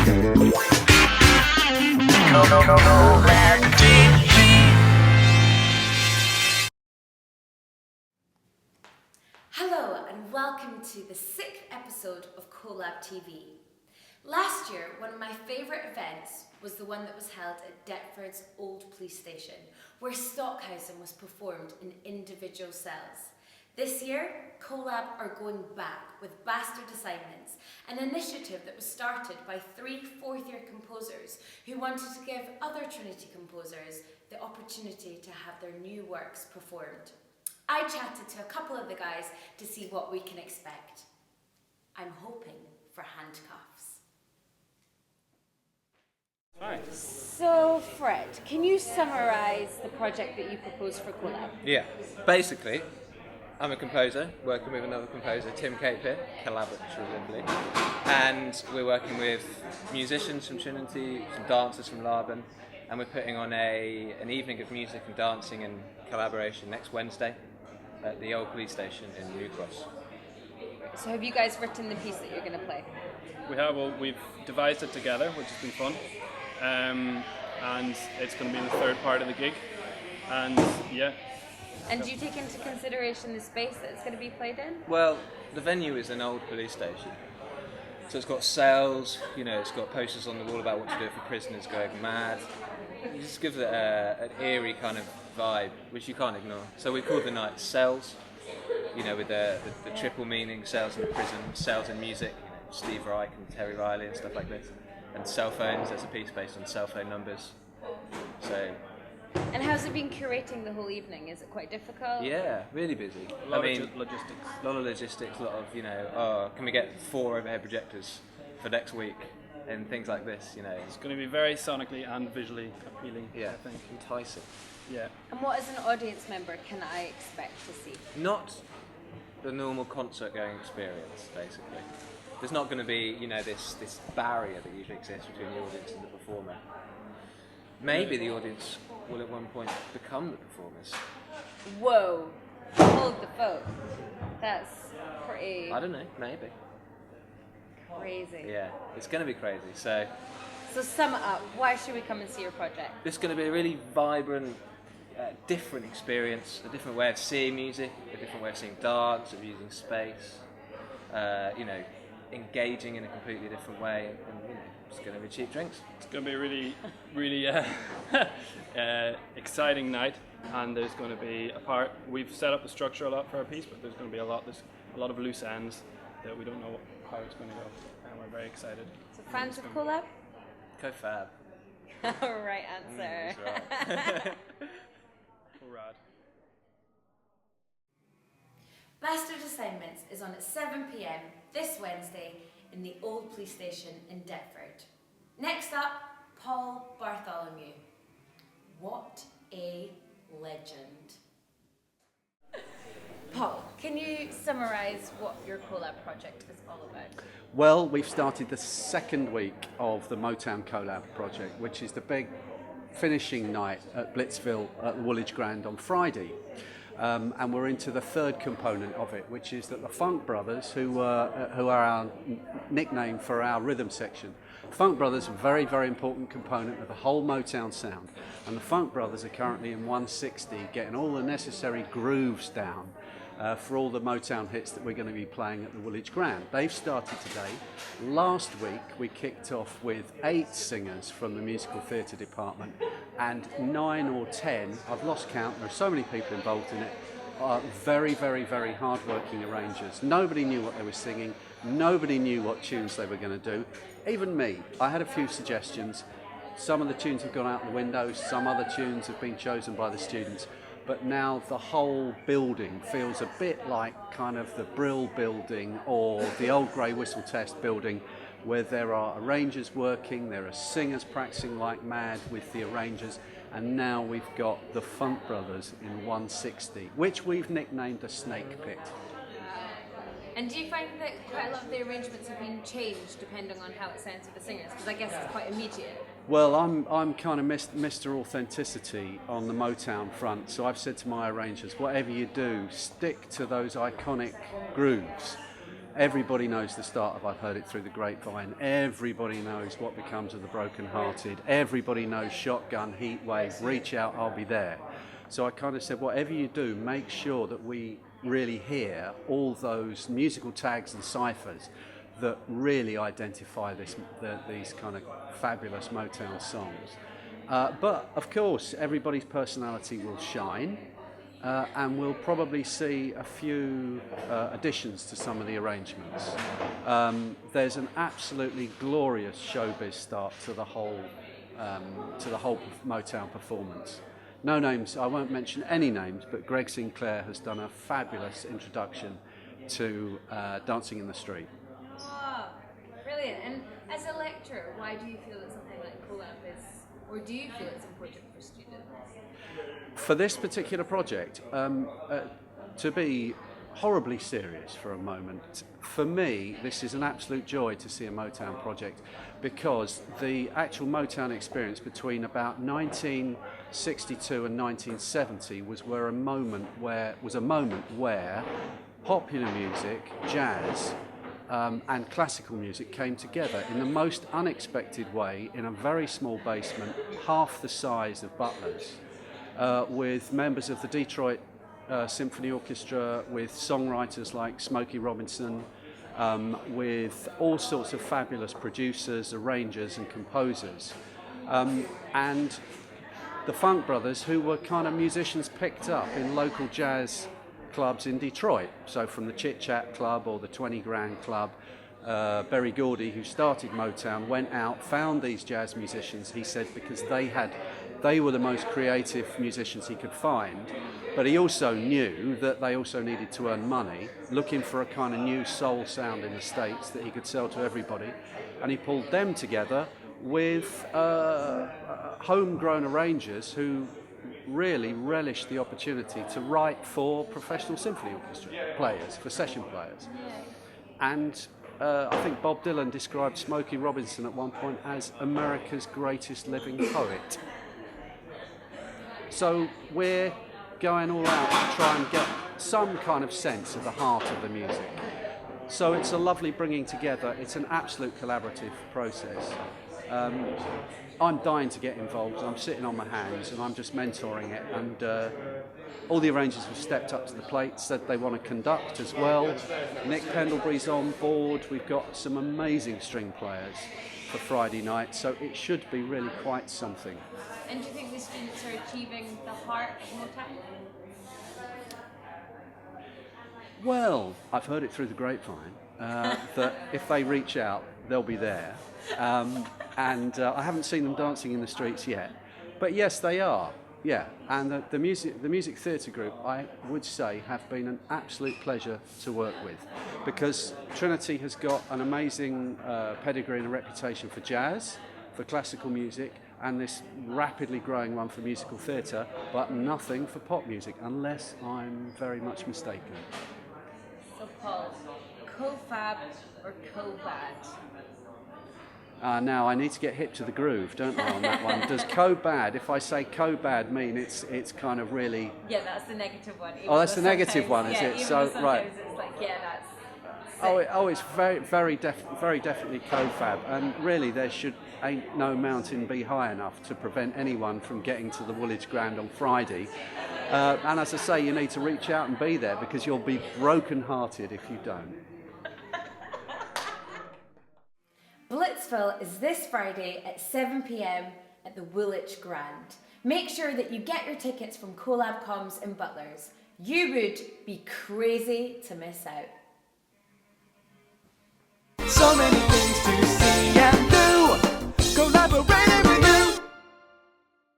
CoLab TV. Hello and welcome to the 6th episode of CoLab TV. Last year, one of my favourite events was the one that was held at Deptford's old police station, where Stockhausen was performed in individual cells. This year, CoLab are going back with Bastard Assignments, an initiative that was started by 3 fourth-year composers who wanted to give other Trinity composers the opportunity to have their new works performed. I chatted to a couple of the guys to see what we can expect. I'm hoping for handcuffs. Hi. So, Fred, can you summarise the project that you proposed for CoLab? Yeah, basically, I'm a composer, working with another composer, Tim Cape here, collaboratively, and we're working with musicians from Trinity, some dancers from Laban, and we're putting on an evening of music and dancing and collaboration next Wednesday at the old police station in New Cross. So have you guys written the piece that you're going to play? We have. Well, we've devised it together, which has been fun, and it's going to be the third part of the gig. And yeah. And do you take into consideration the space that it's going to be played in? Well, the venue is an old police station, so it's got cells. It's got posters on the wall about what to do for prisoners going mad. It just gives it an eerie kind of vibe, which you can't ignore. So we called the night Cells. With the triple meaning, cells in the prison, cells in music, Steve Reich and Terry Riley and stuff like this. And cell phones, there's a piece based on cell phone numbers. So. And how's it been curating the whole evening? Is it quite difficult? Yeah, really busy. A lot of logistics. A lot of logistics, a lot of, can we get 4 overhead projectors for next week? And things like this, It's going to be very sonically and visually appealing, Yeah, I think. enticing. Yeah. And what, as an audience member, can I expect to see? Not the normal concert-going experience, basically. There's not going to be, this barrier that usually exists between the audience and the performer. Maybe the audience will at one point become the performers. Whoa, hold the phone. That's pretty I don't know, maybe. crazy. Yeah, it's going to be crazy. So sum it up, why should we come and see your project? it's going to be a really vibrant, different experience, a different way of seeing music, a different way of seeing dance, of using space, engaging in a completely different way, and it's going to be cheap drinks. It's going to be a really, really exciting night, and there's going to be we've set up the structure a lot for our piece, but there's going to be a lot of loose ends that we don't know how it's going to go, and we're very excited. So fans of CoLab? Co-fab. Right answer. That's right. Rad. Bastard Assignments is on at 7 p.m. this Wednesday in the old police station in Deptford. Next up, Paul Bartholemew. What a legend. Paul, can you summarise what your CoLab project is all about? Well, we've started the second week of the Motown CoLab project, which is the big finishing night at Blitzville at the Woolwich Grand on Friday. And we're into the third component of it, which is that the Funk Brothers, who are our nickname for our rhythm section, Funk Brothers are a very, very important component of the whole Motown sound. And the Funk Brothers are currently in 160, getting all the necessary grooves down for all the Motown hits that we're going to be playing at the Woolwich Grand. They've started today. Last week we kicked off with 8 singers from the musical theatre department, and 9 or 10, I've lost count, there are so many people involved in it, are very, very, very hard-working arrangers. Nobody knew what they were singing, nobody knew what tunes they were going to do. Even me, I had a few suggestions. Some of the tunes have gone out the window, some other tunes have been chosen by the students. But now the whole building feels a bit like kind of the Brill building or the old Grey Whistle Test building, where there are arrangers working, there are singers practicing like mad with the arrangers, and now we've got the Funk Brothers in 160, which we've nicknamed a snake pit. And do you find that quite a lot of the arrangements have been changed depending on how it sounds with the singers? Because I guess it's quite immediate. Well, I'm kind of Mr. Authenticity on the Motown front, so I've said to my arrangers, whatever you do, stick to those iconic grooves. Everybody knows the start of I've Heard It Through the Grapevine. Everybody knows What Becomes of the Broken Hearted. Everybody knows Shotgun, Heatwave, Reach Out, I'll Be There. So I kind of said, whatever you do, make sure that we really hear all those musical tags and ciphers that really identify these kind of fabulous Motown songs. But of course, everybody's personality will shine. And we'll probably see a few additions to some of the arrangements. There's an absolutely glorious showbiz start to the whole Motown performance. No names, I won't mention any names, but Greg Sinclair has done a fabulous introduction to Dancing in the Street. Wow, brilliant. And as a lecturer, why do you feel that something like CoLab is, or do you feel it's important for students? For this particular project, to be horribly serious for a moment, for me, this is an absolute joy to see a Motown project, because the actual Motown experience between about 1962 and 1970 was a moment where popular music, jazz, and classical music came together in the most unexpected way in a very small basement, half the size of Butler's. With members of the Detroit Symphony Orchestra, with songwriters like Smokey Robinson, with all sorts of fabulous producers, arrangers and composers. And the Funk Brothers, who were kind of musicians picked up in local jazz clubs in Detroit. So from the Chit Chat Club or the 20 Grand Club, Berry Gordy, who started Motown, went out, found these jazz musicians, he said, because they were the most creative musicians he could find, but he also knew that they also needed to earn money, looking for a kind of new soul sound in the States that he could sell to everybody, and he pulled them together with homegrown arrangers who really relished the opportunity to write for professional symphony orchestra players, for session players. And I think Bob Dylan described Smokey Robinson at one point as America's greatest living poet. So we're going all out to try and get some kind of sense of the heart of the music. So it's a lovely bringing together. It's an absolute collaborative process. I'm dying to get involved. I'm sitting on my hands and I'm just mentoring it. And all the arrangers have stepped up to the plate, said they want to conduct as well. Nick Pendlebury's on board. We've got some amazing string players for Friday night, so it should be really quite something. And do you think the students are achieving the heart of Motown? Well, I've heard it through the grapevine that if they reach out, they'll be there. And I haven't seen them dancing in the streets yet. But yes, they are. Yeah, and the music theatre group, I would say, have been an absolute pleasure to work with, because Trinity has got an amazing pedigree and a reputation for jazz, for classical music, and this rapidly growing one for musical theatre, but nothing for pop music, unless I'm very much mistaken. So Paul, CoFab or CoBad? Now I need to get hip to the groove, don't I, on that one? Does CoBad, if I say CoBad, mean it's kind of really... Yeah, that's the negative one. Oh, that's the negative one, is it? So right. It's like, yeah, that's... It's very definitely CoFab, and really ain't no mountain be high enough to prevent anyone from getting to the Woolwich Grand on Friday. And as I say, you need to reach out and be there, because you'll be broken-hearted if you don't. Blitzville is this Friday at 7 p.m. at the Woolwich Grand. Make sure that you get your tickets from CoLab Comms in Butlers. You would be crazy to miss out. So many